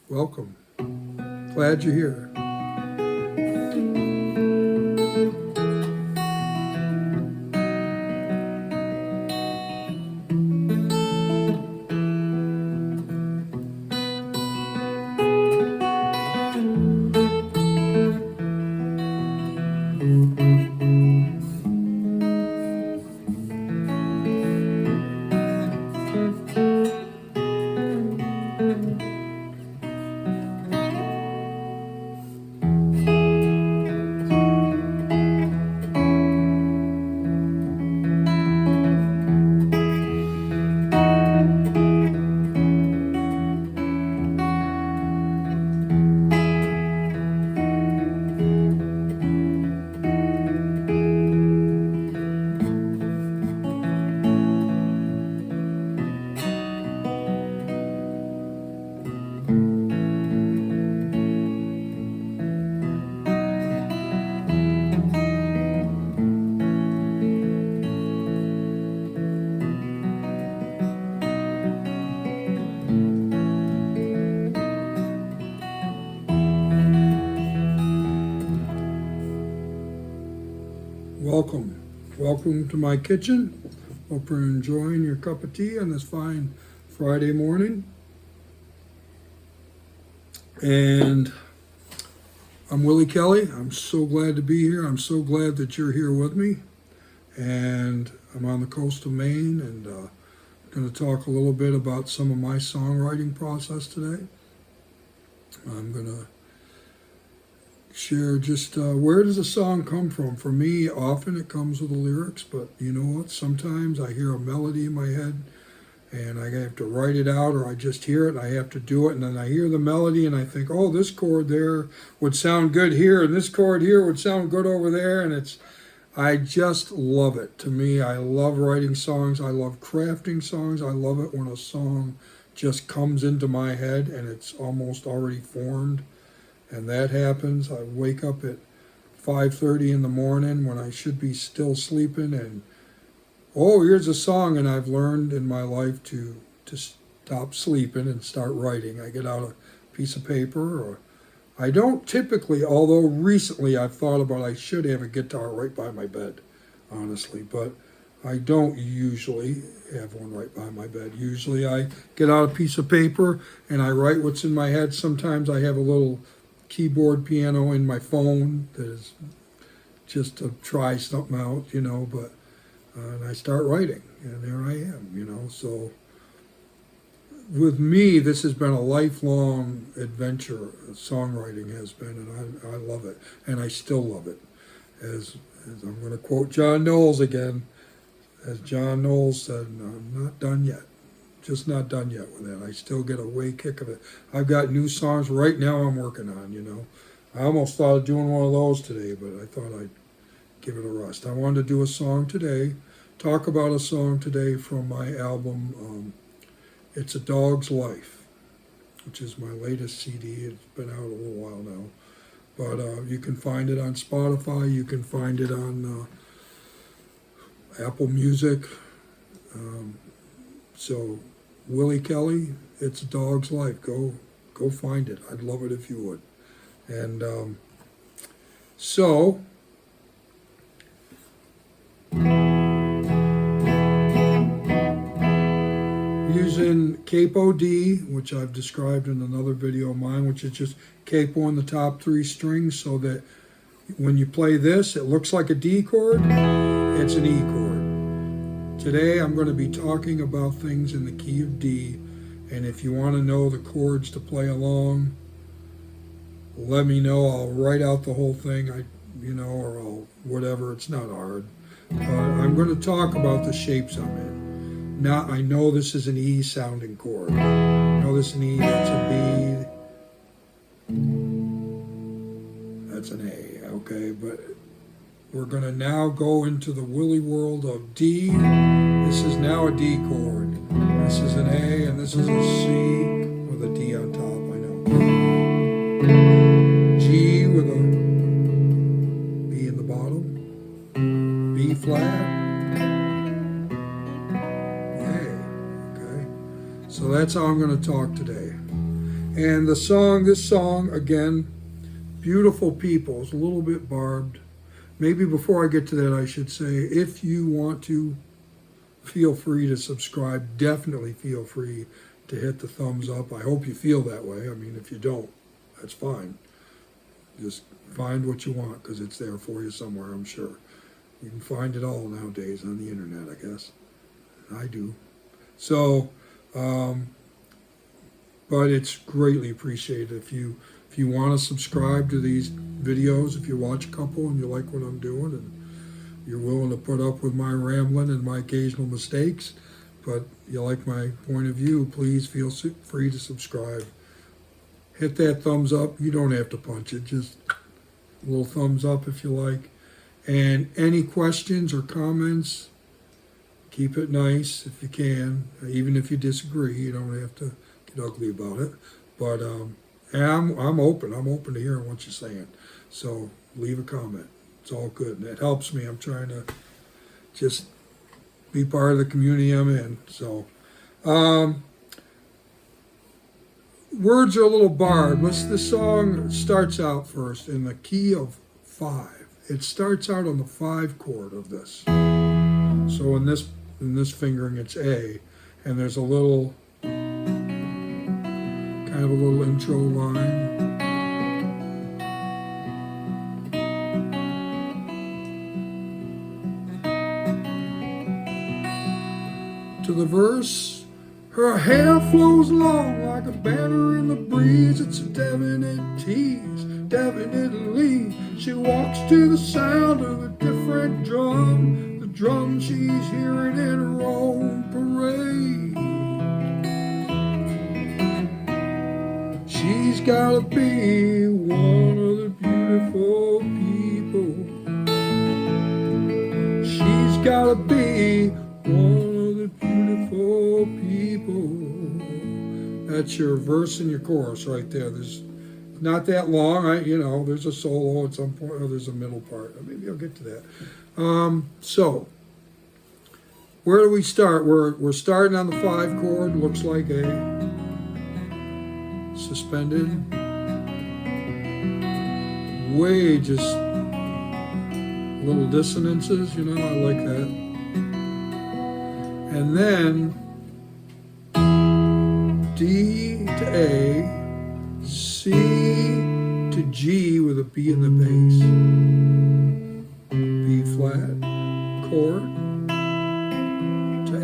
Welcome. Glad you're here. Welcome. Welcome to my kitchen. Hope you're enjoying your cup of tea on this fine Friday morning. And I'm Willie Kelly. I'm so glad to be here. I'm so glad that you're here with me. And I'm on the coast of Maine, and I'm going to talk a little bit about some of my songwriting process today. I'm going to share just where does a song come from. For me, often it comes with the lyrics, but you know what? Sometimes I hear a melody in my head and I have to write it out, or I just hear it and I have to do it, and then I hear the melody and I think, oh, this chord there would sound good here and this chord here would sound good over there, and I just love it. To me, I love writing songs. I love crafting songs. I love it when a song just comes into my head and it's almost already formed. And that happens. I wake up at 5:30 in the morning when I should be still sleeping, and oh, here's a song. And I've learned in my life to stop sleeping and start writing. I get out a piece of paper, or I don't typically, although recently I've thought about I should have a guitar right by my bed, honestly, but I don't usually have one right by my bed. Usually I get out a piece of paper and I write what's in my head. Sometimes I have a little keyboard piano in my phone that is just to try something out, but and I start writing, and there I am, so with me, this has been a lifelong adventure. Songwriting has been, and I love it, and I still love it. As I'm going to quote John Knowles again, as John Knowles said, I'm not done yet. Just not done yet with that. I still get a way kick of it. I've got new songs right now I'm working on, I almost thought of doing one of those today, but I thought I'd give it a rest. I wanted to do a song today, talk about a song today from my album, It's a Dog's Life, which is my latest CD. It's been out a little while now. But you can find it on Spotify. You can find it on Apple Music. So Willie Kelly, It's a Dog's Life. Go find it. I'd love it if you would. And so using capo D, which I've described in another video of mine, which is just capo on the top 3 strings, so that when you play this, it looks like a D chord. It's an E chord. Today I'm going to be talking about things in the key of D, and if you want to know the chords to play along, let me know. I'll write out the whole thing, or I'll whatever. It's not hard. But I'm going to talk about the shapes I'm in. Now, I know this is an E sounding chord. I know this is an E, that's a B. That's an A, okay? But we're going to now go into the Willy world of D. This is now a D chord. This is an A, and this is a C with a D on top, I know. G with a B in the bottom. B flat. A, okay? So that's how I'm going to talk today. And this song, again, Beautiful People, is a little bit barbed. Maybe before I get to that, I should say, if you want to, feel free to subscribe. Definitely feel free to hit the thumbs up. I hope you feel that way. I mean, if you don't, that's fine. Just find what you want because it's there for you somewhere, I'm sure. You can find it all nowadays on the internet, I guess. I do. So, but it's greatly appreciated if you want to subscribe to these videos, if you watch a couple and you like what I'm doing and you're willing to put up with my rambling and my occasional mistakes, but you like my point of view, please feel free to subscribe. Hit that thumbs up. You don't have to punch it, just a little thumbs up if you like. And any questions or comments, keep it nice if you can. Even if you disagree, you don't have to get ugly about it. But and I'm open. I'm open to hearing what you're saying. So leave a comment. It's all good, and it helps me. I'm trying to just be part of the community I'm in. So, words are a little barred. This song starts out first in the key of 5. It starts out on the 5 chord of this. So in this fingering, it's A, and there's a little kind of a little intro line. To the verse, her hair flows long like a banner in the breeze. It's a definite tease, definitely. She walks to the sound of a different drum, the drum she's hearing in her own parade. She's gotta be one of the beautiful people. She's gotta be one beautiful people. That's your verse and your chorus right there. There's not that long. There's a solo at some point, or there's a middle part. Maybe I'll get to that. So where do we start? We're starting on the 5 chord. Looks like A. Suspended. Way just little dissonances. I like that. And then D to A, C to G with a B in the bass, B flat, chord to A.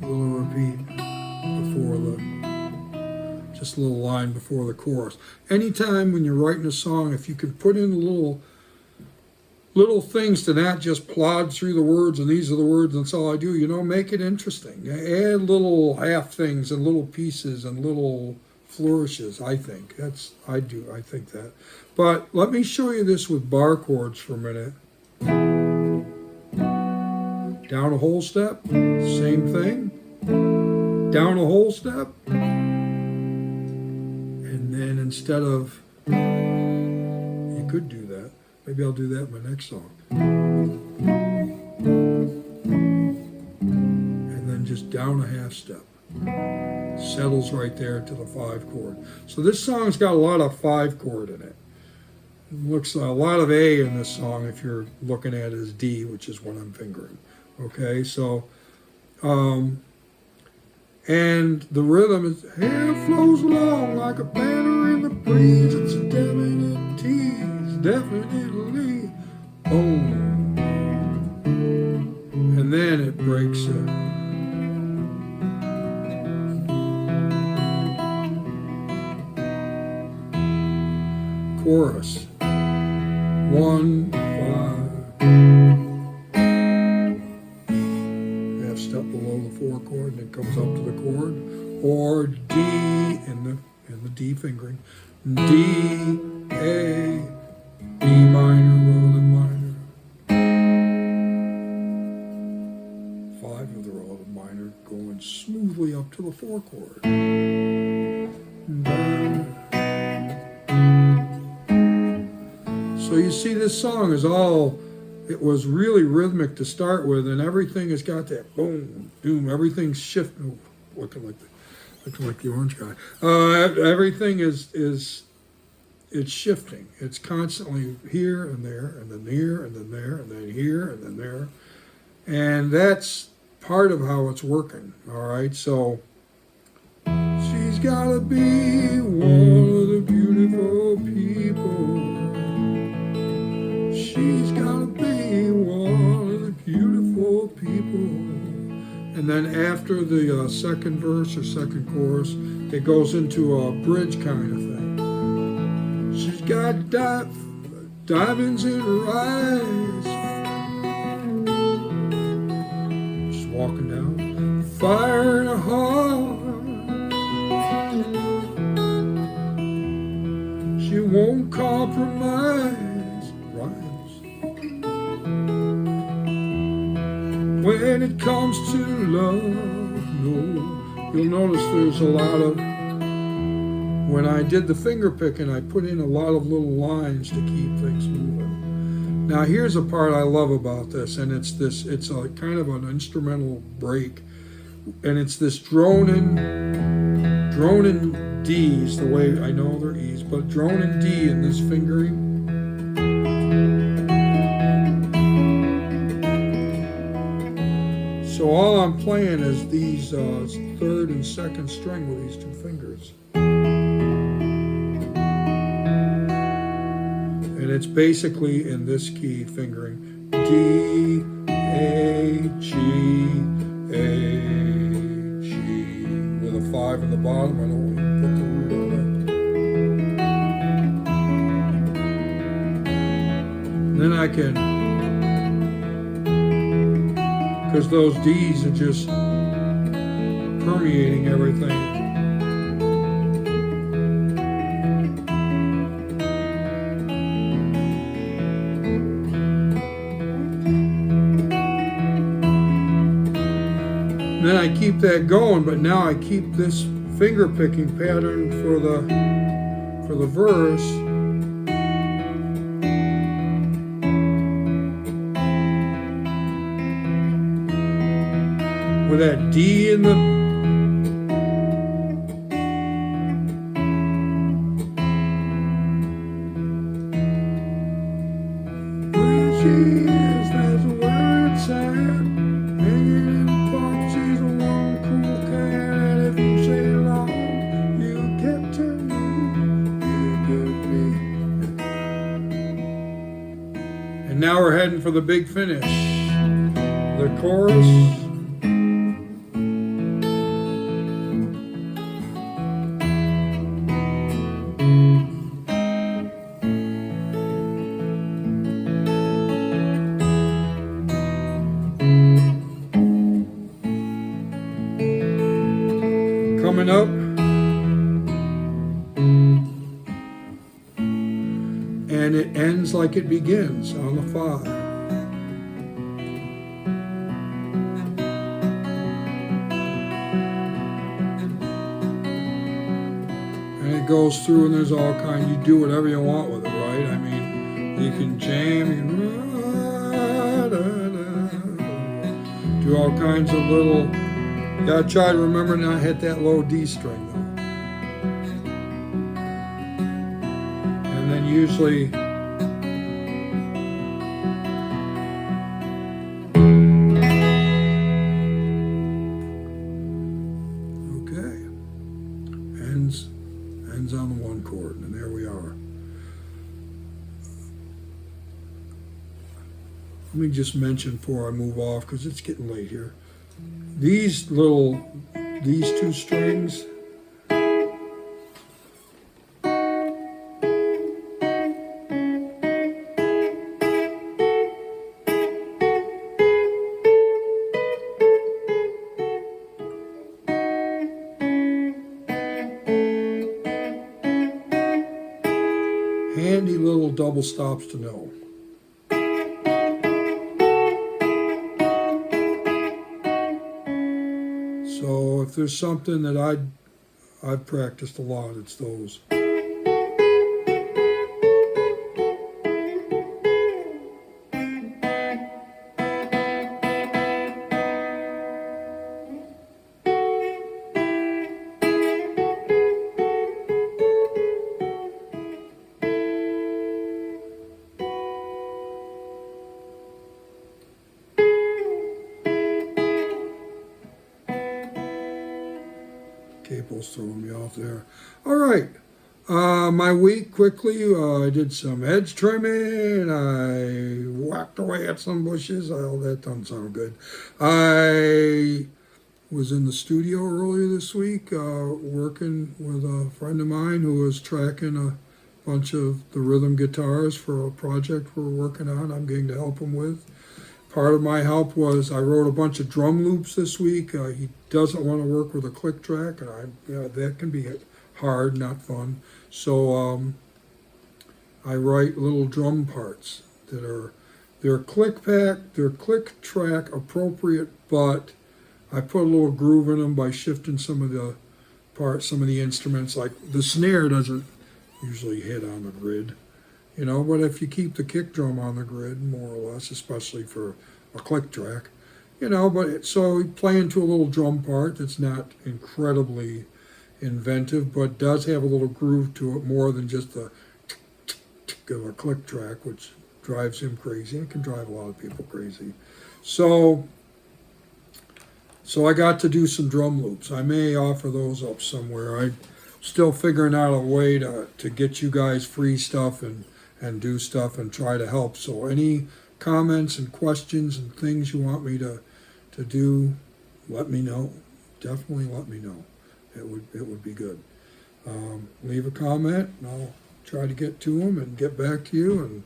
A little repeat before just a little line before the chorus. Anytime when you're writing a song, if you can put in little things to not just plod through the words and these are the words and that's all I do, make it interesting. Add little half things and little pieces and little flourishes, I think. I think that. But let me show you this with bar chords for a minute. Down a whole step, same thing. Down a whole step. And instead of, you could do that. Maybe I'll do that in my next song. And then just down a half step. Settles right there to the 5 chord. So this song's got a lot of 5 chord in it. Looks a lot of A in this song if you're looking at it as D, which is what I'm fingering. Okay, so, and the rhythm is, hair flows along like a banner in the breeze. It's a definite tease, definitely. Boom. And then it breaks it. Chorus. 1, 5. Half step below the 4 chord, and it comes up to the chord. Or D in the D fingering. D, A, B minor, relative minor. 5 of the relative minor going smoothly up to the 4 chord. So So you see, this song is all, it was really rhythmic to start with, and everything has got that boom, doom, everything's shifting. Looking like the orange guy. Everything is it's shifting. It's constantly here and there, and then here, and then there, and then here, and then there. And that's part of how it's working, all right? So, she's gotta be one of the beautiful people. She's gotta be one of the beautiful people. And then after the second verse or second chorus, it goes into a bridge kind of thing. She's got diamonds in her eyes. She's walking down, fire in her heart. She won't compromise. Rhymes. When it comes to love, no, you'll notice there's a lot of, when I did the finger picking, I put in a lot of little lines to keep things moving. Now here's a part I love about this, and it's a kind of an instrumental break, and it's this droning D's, the way I know they're E's, but droning D in this fingering. So all I'm playing is these third and second string with these two fingers. And it's basically in this key fingering. D, A, G, A, G. With a 5 in the bottom. I don't want to put the root on it. And then I can, because those D's are just permeating everything. And then I keep that going, but now I keep this finger picking pattern for the verse. With that D in the, where she is, that's where it's at. Hanging in the park, she's a one cool cat. And if you stay long, you get to know, you get me. And now we're heading for the big finish. The chorus. Coming up, and it ends like it begins on the 5. And it goes through, and there's all kinds. You do whatever you want with it, right? I mean, you can jam, you can do all kinds of little. Gotta try to remember not to hit that low D string though. And then usually okay. Ends on the 1 chord, and there we are. Let me just mention before I move off, because it's getting late here. These 2 strings, handy little double stops to know. So if there's something that I've practiced a lot, it's those. almost throwing me off there. All right. My week, quickly, I did some hedge trimming. I whacked away at some bushes. Oh, that doesn't sound good. I was in the studio earlier this week working with a friend of mine who was tracking a bunch of the rhythm guitars for a project we're working on. I'm getting to help him with. Part of my help was I wrote a bunch of drum loops this week. He doesn't want to work with a click track, and that can be hard, not fun. So I write little drum parts that they're click track appropriate, but I put a little groove in them by shifting some of the parts, some of the instruments. Like the snare doesn't usually hit on the grid, but if you keep the kick drum on the grid, more or less, especially for a click track, so playing to a little drum part that's not incredibly inventive, but does have a little groove to it, more than just the tick of a click track, which drives him crazy. It can drive a lot of people crazy. So I got to do some drum loops. I may offer those up somewhere. I'm still figuring out a way to get you guys free stuff and do stuff and try to help. So any comments and questions and things you want me to do, let me know. Definitely let me know. It would be good. Leave a comment and I'll try to get to them and get back to you, and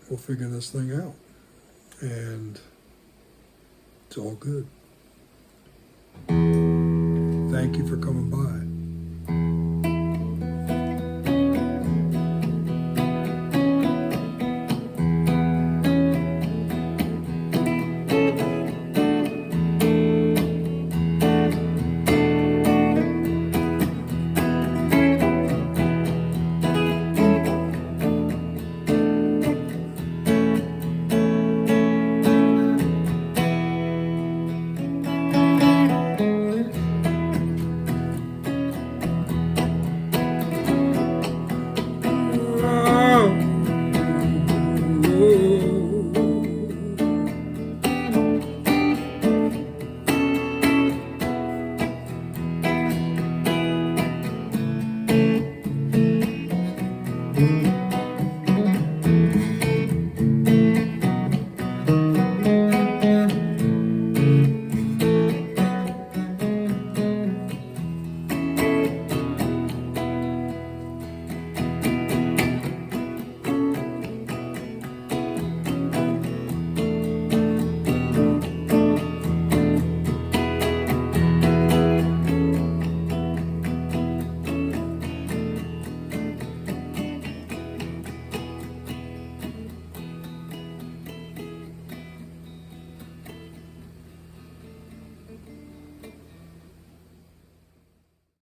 we'll figure this thing out. And it's all good. Thank you for coming by.